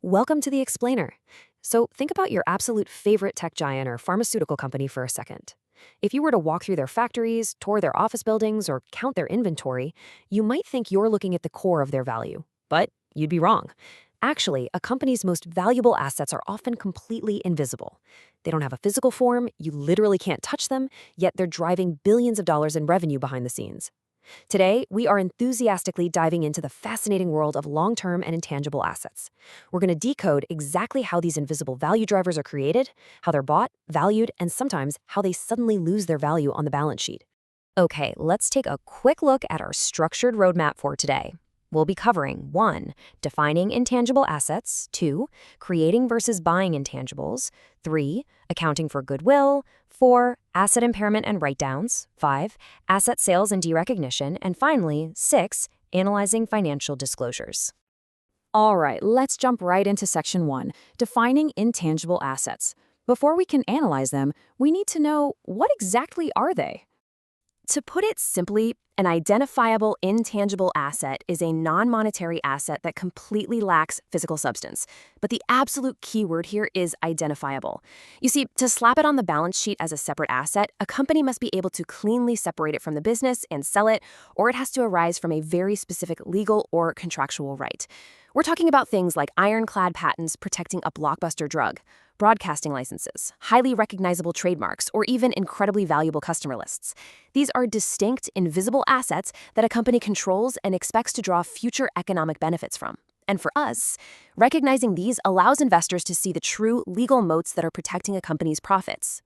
Welcome to the Explainer. So, think about your absolute favorite tech giant or pharmaceutical company for a second. If you were to walk through their factories, tour their office buildings, or count their inventory, you might think you're looking at the core of their value. But you'd be wrong. Actually, a company's most valuable assets are often completely invisible. They don't have a physical form, you literally can't touch them, yet they're driving billions of dollars in revenue behind the scenes. Today, we are enthusiastically diving into the fascinating world of long-term and intangible assets. We're going to decode exactly how these invisible value drivers are created, how they're bought, valued, and sometimes how they suddenly lose their value on the balance sheet. Okay, let's take a quick look at our structured roadmap for today. We'll be covering 1. Defining intangible assets, 2. Creating versus buying intangibles, 3. Accounting for goodwill, 4. Asset impairment and write-downs, 5. Asset sales and derecognition, and finally, 6. Analyzing financial disclosures. All right, let's jump right into Section 1, defining intangible assets. Before we can analyze them, we need to know what exactly are they? To put it simply, an identifiable intangible asset is a non-monetary asset that completely lacks physical substance. But the absolute key word here is identifiable. You see, to slap it on the balance sheet as a separate asset, a company must be able to cleanly separate it from the business and sell it, or it has to arise from a very specific legal or contractual right. We're talking about things like ironclad patents protecting a blockbuster drug, broadcasting licenses, highly recognizable trademarks, or even incredibly valuable customer lists. These are distinct, invisible assets that a company controls and expects to draw future economic benefits from. And for us, recognizing these allows investors to see the true legal moats that are protecting a company's profits.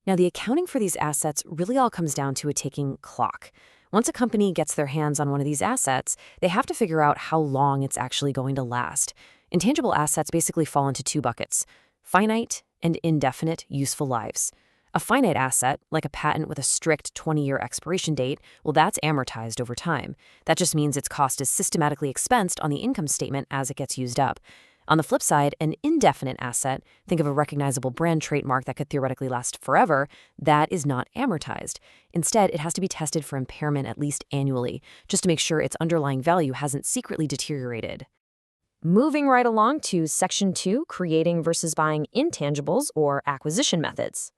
Now, the accounting for these assets really all comes down to a ticking clock. Once a company gets their hands on one of these assets, they have to figure out how long it's actually going to last. Intangible assets basically fall into two buckets: finite and indefinite useful lives. A finite asset, like a patent with a strict 20-year expiration date, well, that's amortized over time. That just means its cost is systematically expensed on the income statement as it gets used up. On the flip side, an indefinite asset, think of a recognizable brand trademark that could theoretically last forever, that is not amortized. Instead, it has to be tested for impairment at least annually, just to make sure its underlying value hasn't secretly deteriorated. Moving right along to Section 2, creating versus buying intangibles or acquisition methods.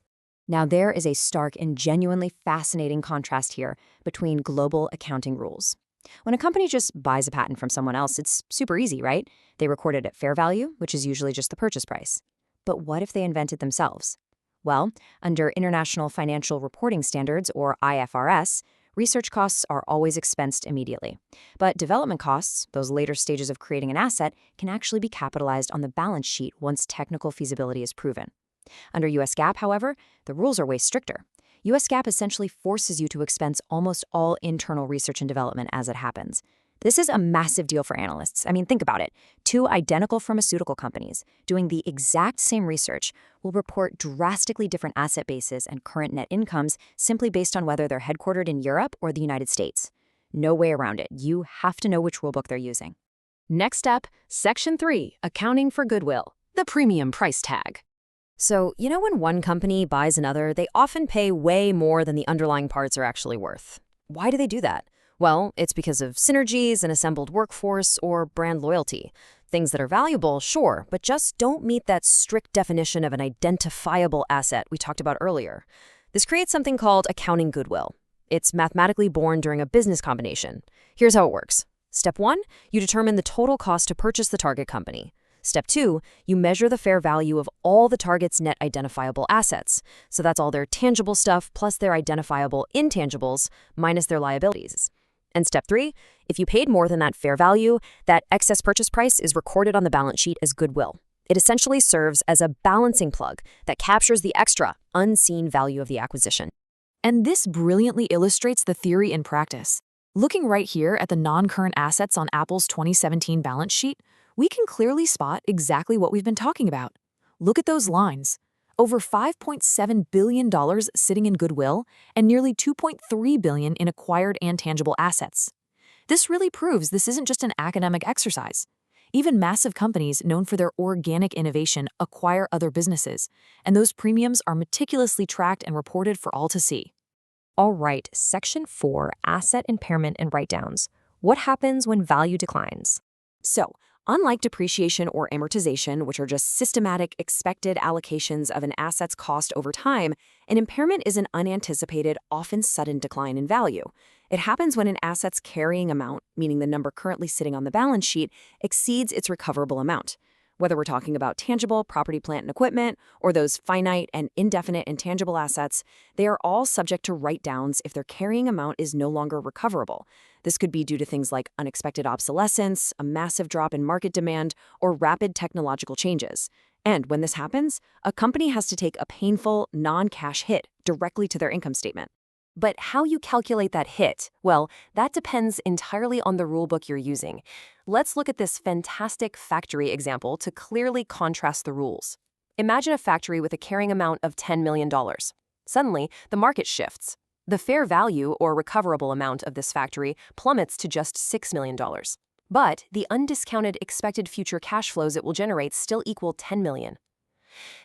Now, there is a stark and genuinely fascinating contrast here between global accounting rules. When a company just buys a patent from someone else, it's super easy, right? They record it at fair value, which is usually just the purchase price. But what if they invent it themselves? Well, under International Financial Reporting Standards, or IFRS, research costs are always expensed immediately. But development costs, those later stages of creating an asset, can actually be capitalized on the balance sheet once technical feasibility is proven. Under U.S. GAAP, however, the rules are way stricter. U.S. GAAP essentially forces you to expense almost all internal research and development as it happens. This is a massive deal for analysts. I mean, think about it. Two identical pharmaceutical companies doing the exact same research will report drastically different asset bases and current net incomes simply based on whether they're headquartered in Europe or the United States. No way around it. You have to know which rulebook they're using. Next up, Section 3, accounting for goodwill, the premium price tag. So, when one company buys another, they often pay way more than the underlying parts are actually worth. Why do they do that? Well, it's because of synergies, an assembled workforce, or brand loyalty. Things that are valuable, sure, but just don't meet that strict definition of an identifiable asset we talked about earlier. This creates something called accounting goodwill. It's mathematically born during a business combination. Here's how it works. Step 1, you determine the total cost to purchase the target company. Step 2, you measure the fair value of all the target's net identifiable assets. So that's all their tangible stuff plus their identifiable intangibles minus their liabilities. And step 3, if you paid more than that fair value, that excess purchase price is recorded on the balance sheet as goodwill. It essentially serves as a balancing plug that captures the extra, unseen value of the acquisition. And this brilliantly illustrates the theory in practice. Looking right here at the non-current assets on Apple's 2017 balance sheet, we can clearly spot exactly what we've been talking about. Look at those lines. Over $5.7 billion sitting in goodwill and nearly $2.3 billion in acquired and tangible assets. This really proves this isn't just an academic exercise. Even massive companies known for their organic innovation acquire other businesses, and those premiums are meticulously tracked and reported for all to see. All right, Section 4, asset impairment and write-downs. What happens when value declines? So, Unlike depreciation or amortization, which are just systematic, expected allocations of an asset's cost over time, an impairment is an unanticipated, often sudden decline in value. It happens when an asset's carrying amount, meaning the number currently sitting on the balance sheet, exceeds its recoverable amount. Whether we're talking about tangible property, plant, and equipment, or those finite and indefinite intangible assets, they are all subject to write-downs if their carrying amount is no longer recoverable. This could be due to things like unexpected obsolescence, a massive drop in market demand, or rapid technological changes. And when this happens, a company has to take a painful, non-cash hit directly to their income statement. But how you calculate that hit, well, that depends entirely on the rulebook you're using. Let's look at this fantastic factory example to clearly contrast the rules. Imagine a factory with a carrying amount of $10 million. Suddenly, the market shifts. The fair value or recoverable amount of this factory plummets to just $6 million. But the undiscounted expected future cash flows it will generate still equal $10 million.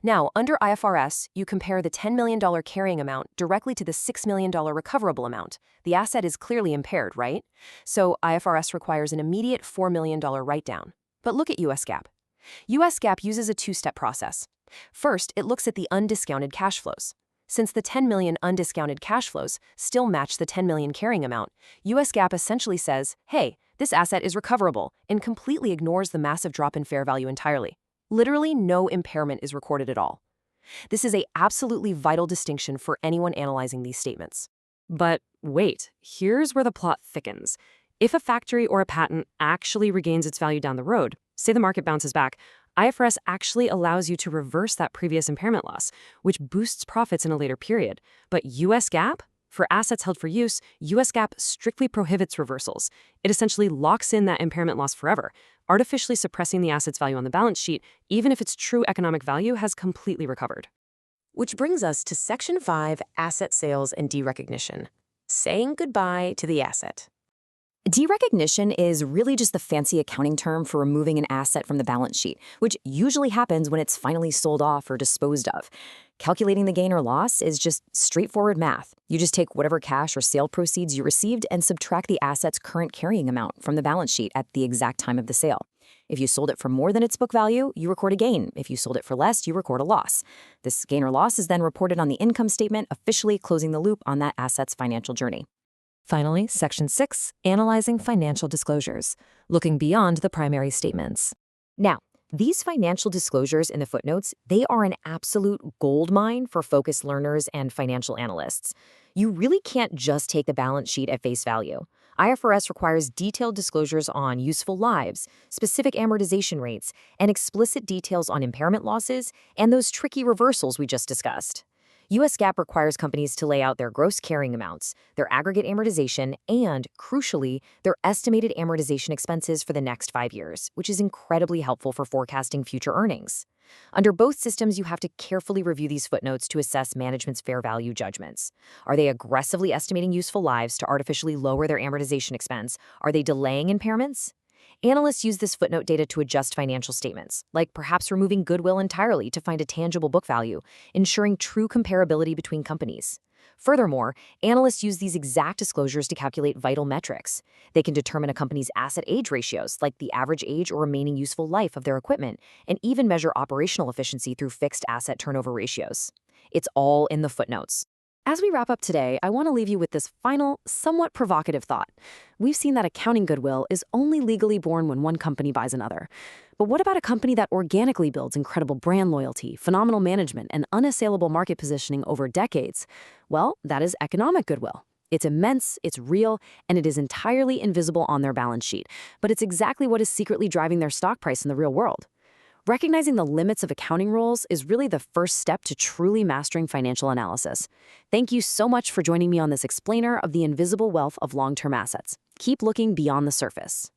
Now, under IFRS, you compare the $10 million carrying amount directly to the $6 million recoverable amount. The asset is clearly impaired, right? So IFRS requires an immediate $4 million write-down. But look at US GAAP. US GAAP uses a two-step process. First, it looks at the undiscounted cash flows. Since the $10 million undiscounted cash flows still match the $10 million carrying amount, US GAAP essentially says, hey, this asset is recoverable, and completely ignores the massive drop in fair value entirely. Literally no impairment is recorded at all. This is an absolutely vital distinction for anyone analyzing these statements. But wait, here's where the plot thickens. If a factory or a patent actually regains its value down the road, say the market bounces back, IFRS actually allows you to reverse that previous impairment loss, which boosts profits in a later period. But US GAAP? For assets held for use, US GAAP strictly prohibits reversals. It essentially locks in that impairment loss forever, artificially suppressing the asset's value on the balance sheet, even if its true economic value has completely recovered. Which brings us to Section 5, Asset Sales and Derecognition. Saying goodbye to the asset. Derecognition is really just the fancy accounting term for removing an asset from the balance sheet, which usually happens when it's finally sold off or disposed of. Calculating the gain or loss is just straightforward math. You just take whatever cash or sale proceeds you received and subtract the asset's current carrying amount from the balance sheet at the exact time of the sale. If you sold it for more than its book value, you record a gain. If you sold it for less, you record a loss. This gain or loss is then reported on the income statement, officially closing the loop on that asset's financial journey. Finally, Section 6, Analyzing Financial Disclosures, looking beyond the primary statements. Now, these financial disclosures in the footnotes, they are an absolute goldmine for focused learners and financial analysts. You really can't just take the balance sheet at face value. IFRS requires detailed disclosures on useful lives, specific amortization rates, and explicit details on impairment losses and those tricky reversals we just discussed. US GAAP requires companies to lay out their gross carrying amounts, their aggregate amortization, and, crucially, their estimated amortization expenses for the next 5 years, which is incredibly helpful for forecasting future earnings. Under both systems, you have to carefully review these footnotes to assess management's fair value judgments. Are they aggressively estimating useful lives to artificially lower their amortization expense? Are they delaying impairments? Analysts use this footnote data to adjust financial statements, like perhaps removing goodwill entirely to find a tangible book value, ensuring true comparability between companies. Furthermore, analysts use these exact disclosures to calculate vital metrics. They can determine a company's asset-age ratios, like the average age or remaining useful life of their equipment, and even measure operational efficiency through fixed asset turnover ratios. It's all in the footnotes. As we wrap up today, I want to leave you with this final, somewhat provocative thought. We've seen that accounting goodwill is only legally born when one company buys another. But what about a company that organically builds incredible brand loyalty, phenomenal management, and unassailable market positioning over decades? Well, that is economic goodwill. It's immense, it's real, and it is entirely invisible on their balance sheet. But it's exactly what is secretly driving their stock price in the real world. Recognizing the limits of accounting rules is really the first step to truly mastering financial analysis. Thank you so much for joining me on this explainer of the invisible wealth of long-term assets. Keep looking beyond the surface.